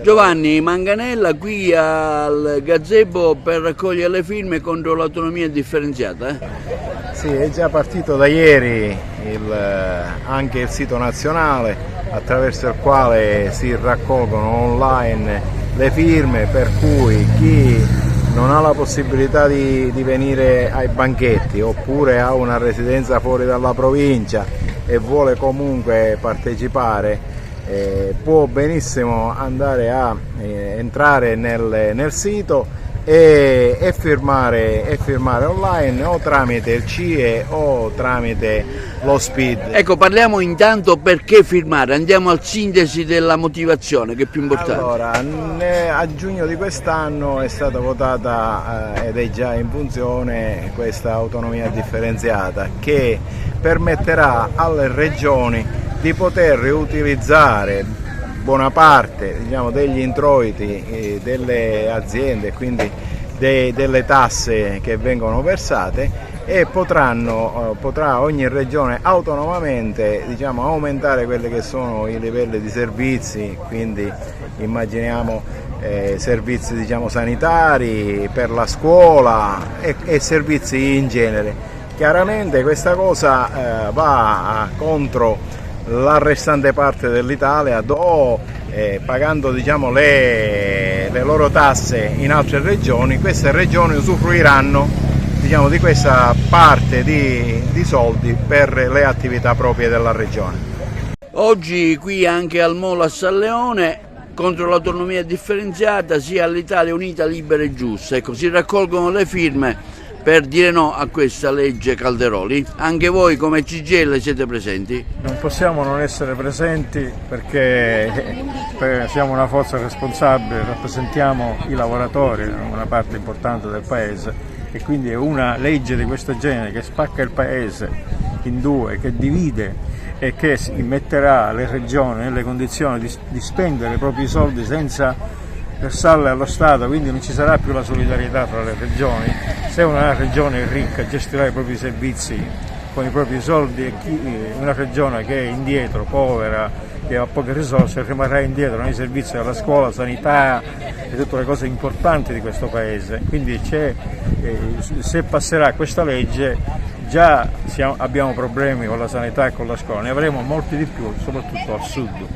Giovanni Manganella qui al gazebo per raccogliere le firme contro l'autonomia differenziata. Sì, è già partito da ieri anche il sito nazionale attraverso il quale si raccolgono online le firme, per cui chi non ha la possibilità di venire ai banchetti oppure ha una residenza fuori dalla provincia e vuole comunque partecipare, può benissimo andare a entrare nel sito e firmare online o tramite il CIE o tramite lo SPID. Ecco, parliamo intanto perché firmare, andiamo al sintesi della motivazione che è più importante. Allora, a giugno di quest'anno è stata votata ed è già in funzione questa autonomia differenziata che permetterà alle regioni di poter riutilizzare buona parte, diciamo, degli introiti delle aziende, quindi delle tasse che vengono versate, e potrà ogni regione autonomamente, diciamo, aumentare quelli che sono i livelli di servizi, quindi immaginiamo servizi, diciamo, sanitari, per la scuola e servizi in genere. Chiaramente questa cosa va contro la restante parte dell'Italia, pagando, diciamo, le loro tasse in altre regioni. Queste regioni usufruiranno, diciamo, di questa parte di soldi per le attività proprie della regione. Oggi qui anche al Molo a San Leone contro l'autonomia differenziata, sia all'Italia Unita Libera e Giusta. Ecco, si raccolgono le firme per dire no a questa legge Calderoli. Anche voi come CGIL siete presenti? Non possiamo non essere presenti perché siamo una forza responsabile, rappresentiamo i lavoratori, una parte importante del paese, e quindi è una legge di questo genere che spacca il paese in due, che divide e che metterà le regioni nelle condizioni di spendere i propri soldi senza versarle allo Stato, quindi non ci sarà più la solidarietà tra le regioni. Se una regione ricca gestirà i propri servizi con i propri soldi e una regione che è indietro, povera, che ha poche risorse, rimarrà indietro nei servizi della scuola, sanità e tutte le cose importanti di questo paese. Quindi se passerà questa legge già abbiamo problemi con la sanità e con la scuola, ne avremo molti di più, soprattutto al sud.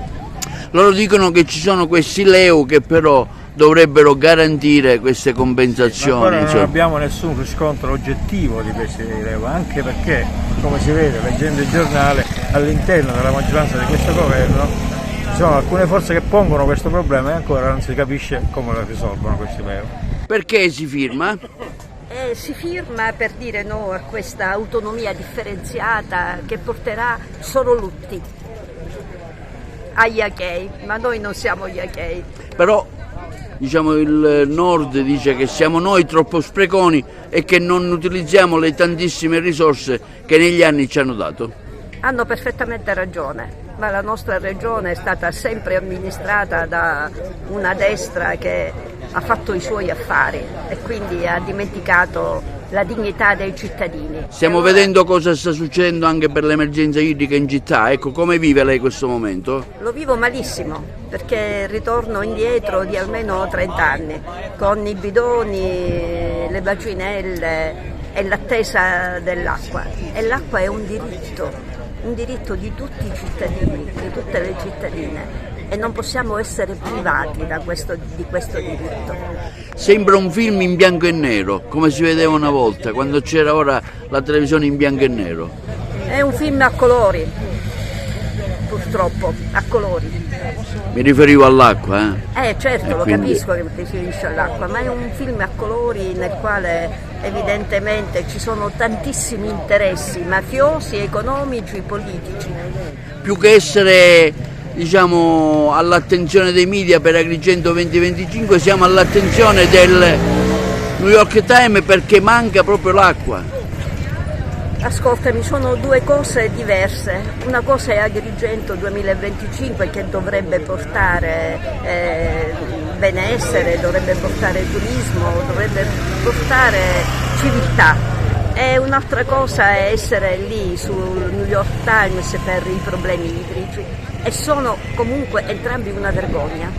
Loro dicono che ci sono questi LEU che però dovrebbero garantire queste compensazioni. Ma non abbiamo nessun riscontro oggettivo di questi LEU, anche perché, come si vede leggendo il giornale, all'interno della maggioranza di questo governo ci sono alcune forze che pongono questo problema e ancora non si capisce come lo risolvono questi LEU. Perché si firma? Si firma per dire no a questa autonomia differenziata che porterà solo lutti agli achei, ma noi non siamo gli achei. Però, diciamo, il Nord dice che siamo noi troppo spreconi e che non utilizziamo le tantissime risorse che negli anni ci hanno dato. Hanno perfettamente ragione, ma la nostra regione è stata sempre amministrata da una destra che ha fatto i suoi affari e quindi ha dimenticato la dignità dei cittadini. Stiamo vedendo cosa sta succedendo anche per l'emergenza idrica in città. Ecco, come vive lei questo momento? Lo vivo malissimo, perché ritorno indietro di almeno 30 anni, con i bidoni, le bacinelle e l'attesa dell'acqua. E l'acqua è un diritto di tutti i cittadini, di tutte le cittadine. E non possiamo essere privati di questo diritto. Sembra un film in bianco e nero, come si vedeva una volta, quando c'era ora la televisione in bianco e nero. È un film a colori, purtroppo, a colori. Mi riferivo all'acqua, Certo, lo quindi capisco che ti riferisci all'acqua, ma è un film a colori nel quale evidentemente ci sono tantissimi interessi mafiosi, economici, politici. più che essere, diciamo, all'attenzione dei media per Agrigento 2025, siamo all'attenzione del New York Times perché manca proprio l'acqua. Ascoltami, sono due cose diverse. Una cosa è Agrigento 2025 che dovrebbe portare benessere, dovrebbe portare turismo, dovrebbe portare civiltà. E un'altra cosa è essere lì sul New York Times per i problemi idrici. E sono comunque entrambi una vergogna.